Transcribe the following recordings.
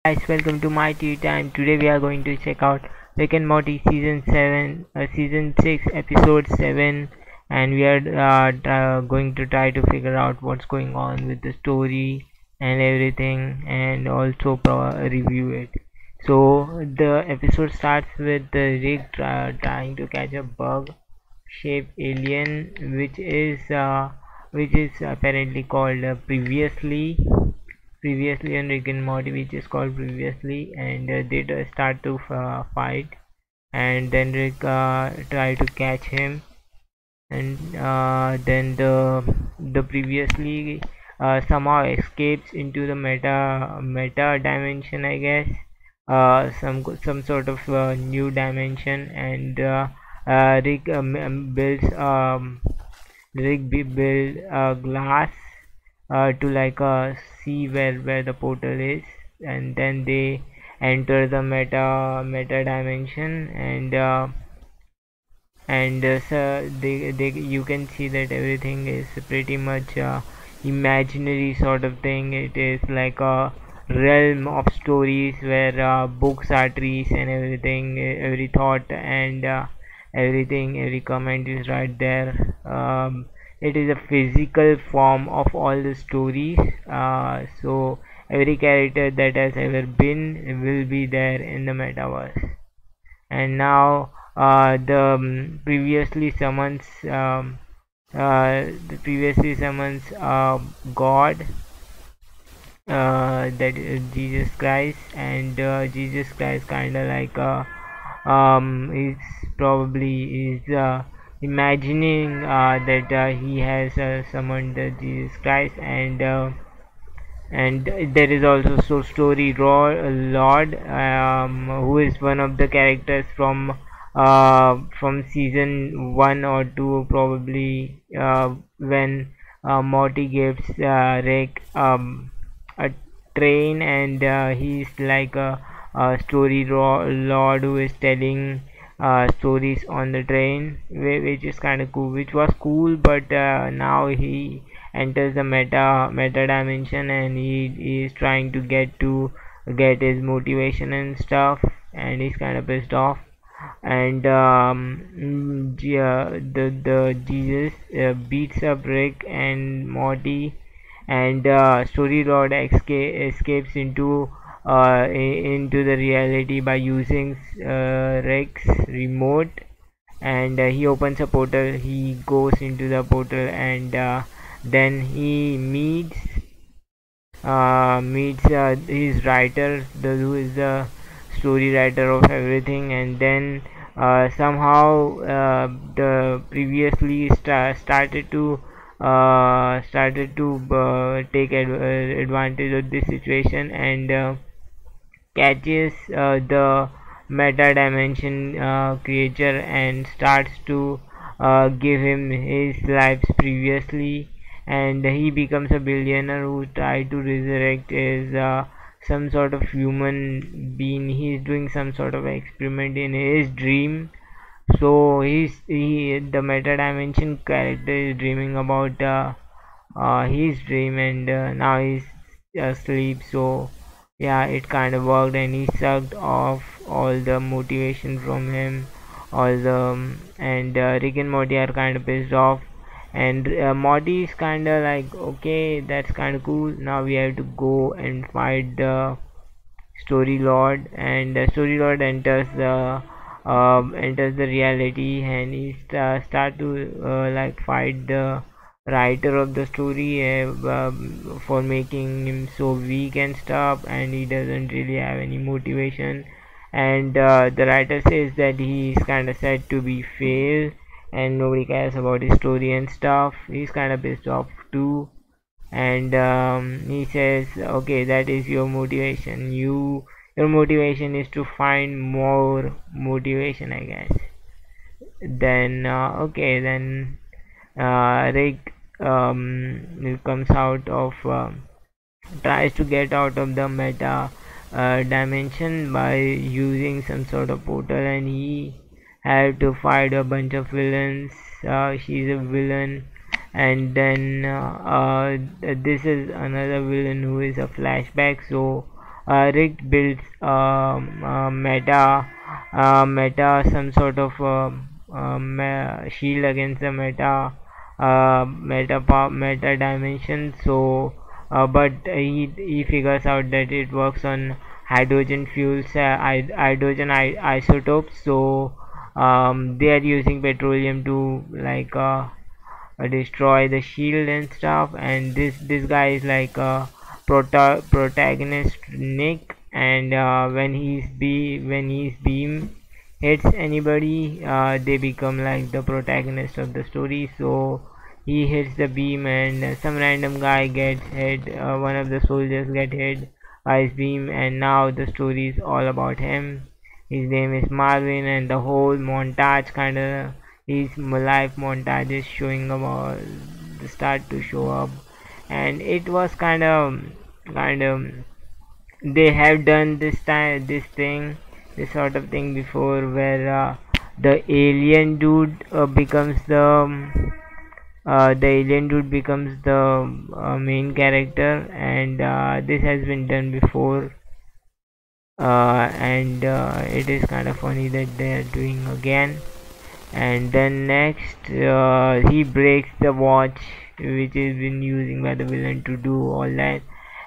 Guys, welcome to my tea time. Today we are going to check out Rick and Morty season 6, episode 7, and we are going to try to figure out what's going on with the story and everything, and also review it. So the episode starts with Rick trying to catch a bug-shaped alien, which is apparently called previously on Rick and Morty, which is called previously, and they start to fight, and then Rick try to catch him, and then the previously somehow escapes into the meta dimension, I guess, some sort of new dimension, and Rick build a glass to like see where the portal is, and then they enter the meta dimension, and so they you can see that everything is pretty much imaginary sort of thing. It is like a realm of stories where books are trees and everything, every thought and everything, every comment is right there. It is a physical form of all the stories, so every character that has ever been will be there in the metaverse. And now the previously summons God, that is Jesus Christ, and Jesus Christ kind of like is probably is imagining that he has summoned Jesus Christ, and there is also story lord, who is one of the characters from season 1 or 2 probably, when Morty gives Rick a train, and he's like a lord who is telling stories on the train, which is kind of cool, which was cool, but now he enters the meta dimension, and he is trying to get his motivation and stuff, and he's kind of pissed off, and the Jesus beats up Rick and Morty, and story lord escapes into the reality by using Rick's remote, and he opens a portal. He goes into the portal, and then he meets his writer, who is the story writer of everything, and then somehow the previously started to take advantage of this situation, and catches the meta dimension creature, and starts to give him his lives previously, and he becomes a billionaire who try to resurrect his some sort of human being. He's doing some sort of experiment in his dream, so the meta dimension character is dreaming about his dream, and now he's asleep. So yeah, it kind of worked, and he sucked off all the motivation from him, all the and Rick and Morty are kind of pissed off, and Morty is kind of like, okay, that's kind of cool, now we have to go and fight the story lord, and the story lord enters the reality, and he start to like fight the writer of the story, for making him so weak and stuff, and he doesn't really have any motivation, and the writer says that he is kind of said to be failed, and nobody cares about his story and stuff. He's kind of pissed off too, and he says, okay, that is your motivation, your motivation is to find more motivation, I guess. Then okay, then Rick comes out of tries to get out of the meta dimension by using some sort of portal, and he had to fight a bunch of villains. She's a villain, and then this is another villain who is a flashback. So Rick builds meta some sort of shield against the meta dimension. So but he figures out that it works on hydrogen fuels, hydrogen isotopes. So they are using petroleum to like destroy the shield and stuff. And this guy is like a protagonist Nick, and when his beam hits anybody, they become like the protagonist of the story. So he hits the beam, and some random guy gets hit, one of the soldiers get hit by his beam, and now the story is all about him. His name is Marvin, and the whole montage kind of, his life montage is showing about the start to show up. And it was kind of they have done this sort of thing before, where the alien dude becomes the alien dude becomes the main character. And this has been done before, and it is kind of funny that they are doing again. And then next, he breaks the watch which is been using by the villain to do all that.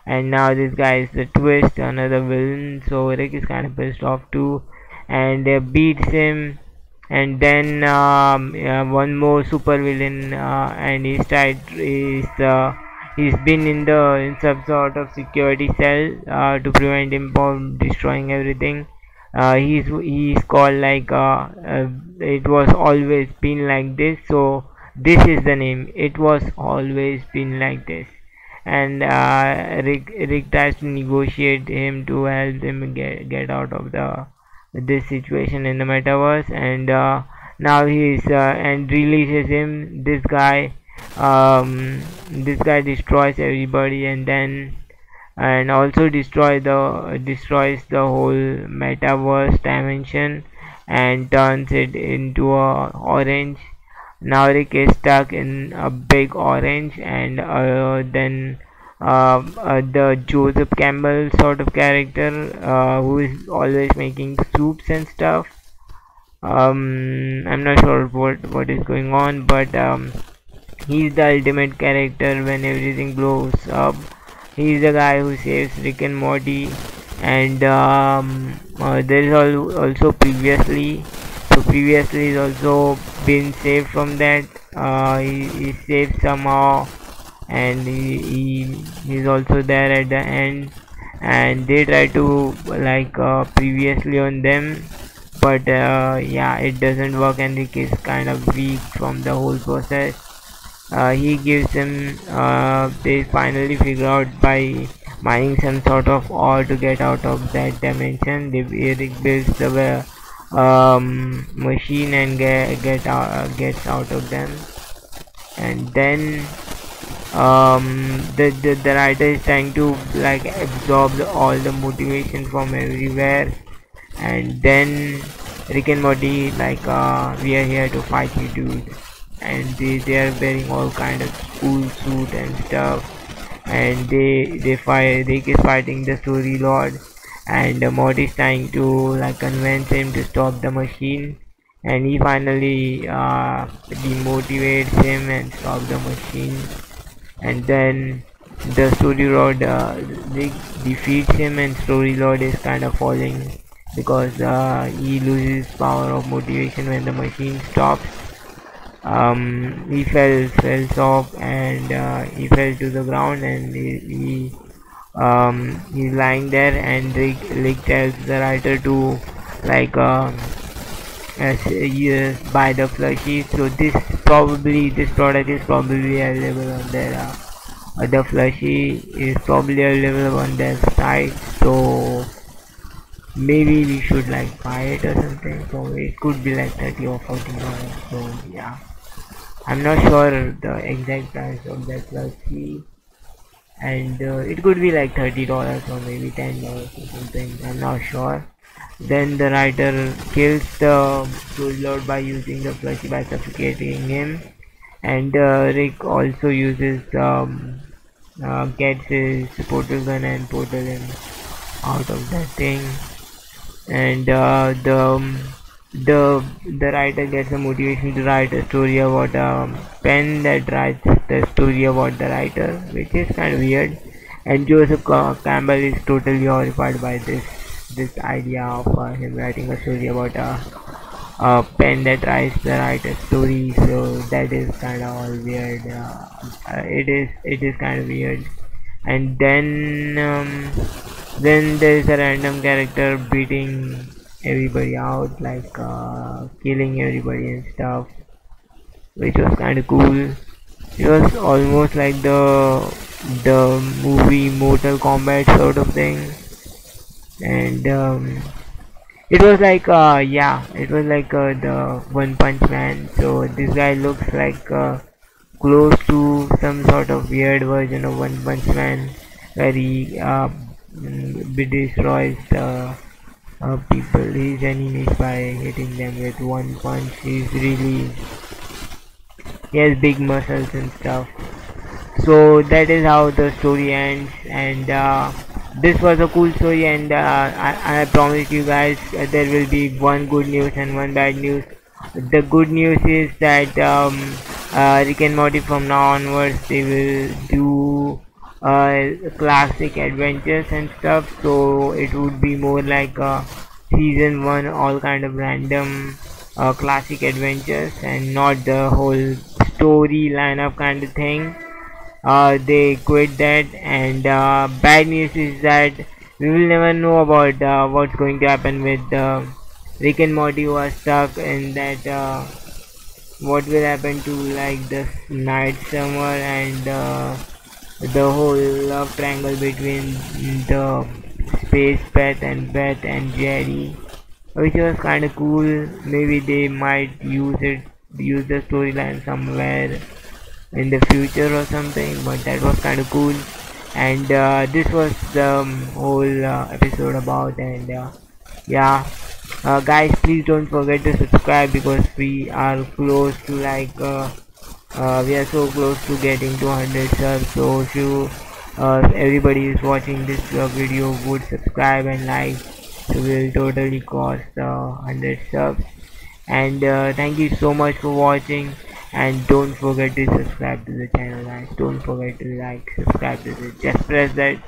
And now this guy is the twist, another villain, so Rick is kind of pissed off too, and beats him. And then one more super villain, and he's been in some sort of security cell to prevent him from destroying everything. He's called like it was always been like this. So this is the name, it was always been like this. And Rick tries to negotiate him to help him get out of the this situation in the metaverse. And now he's and releases him. This guy destroys everybody, and then and also destroys the whole metaverse dimension and turns it into a orange. Now Rick is stuck in a big orange. And then the Joseph Campbell sort of character, who is always making soups and stuff. I'm not sure what is going on, but he's the ultimate character when everything blows up. He's the guy who saves Rick and Morty. And there is also previously. So previously he's also been saved from that. He saved somehow, and he's also there at the end. And they try to like previously on them, but yeah, it doesn't work, and Rick is kind of weak from the whole process. He gives him they finally figure out by mining some sort of ore to get out of that dimension. Rick builds the machine and gets out of them. And then the writer is trying to like absorb all the motivation from everywhere. And then Rick and Morty like we are here to fight you, dude. And they are wearing all kind of cool suit and stuff. And they fight. Rick is fighting the story lord, and Morty is trying to like convince him to stop the machine. And he finally demotivates him and stops the machine. And then the story lord Rick defeats him, and story lord is kind of falling because he loses power of motivation when the machine stops. He fell off, and he fell to the ground. And he's lying there. And Rick tells the writer to like buy the flushy. So this product is probably available on their the flushy is probably available on their site. So maybe we should like buy it or something. So it could be like 30 or $40. So yeah, I'm not sure the exact price of that flushy. And it could be like $30 or maybe $10 or something, I'm not sure. Then the writer kills the Soul Lord by using the flushy by suffocating him. And Rick also uses gets his portal gun and portal him out of that thing. And the writer gets a motivation to write a story about a pen that writes the story about the writer, which is kind of weird. And Joseph Campbell is totally horrified by this idea of him writing a story about a pen that writes the writer's story. So that is kind of all weird. It is kind of weird. And then there is a random character beating everybody out, like killing everybody and stuff, which was kind of cool. It was almost like the movie Mortal Kombat sort of thing. And it was like it was like the One Punch Man. So this guy looks like close to some sort of weird version of One Punch Man, where he destroys people, his enemies, by hitting them with one punch. He has big muscles and stuff. So that is how the story ends. And this was a cool story. And I promise you guys, there will be one good news and one bad news. The good news is that Rick and Morty from now onwards, they will do classic adventures and stuff. So it would be more like season 1, all kind of random classic adventures, and not the whole storyline of kind of thing. They quit that. And bad news is that we will never know about what's going to happen with Rick and Morty, who are stuck in that. What will happen to like the night summer, and the whole love triangle between the space Beth and Jerry, which was kind of cool. Maybe they might use the storyline somewhere in the future or something, but that was kind of cool. And this was the whole episode about. And yeah, guys, please don't forget to subscribe, because we are close to like we are so close to getting to 100 subs. So if you everybody is watching this video would subscribe and like, so we'll totally cross the 100 subs. And thank you so much for watching. And don't forget to subscribe to the channel, guys. Don't forget to like, subscribe to this. Just press that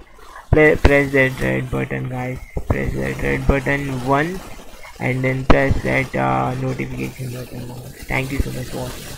red button, guys. Press that red button once, and then press that notification button once. Thank you so much for watching.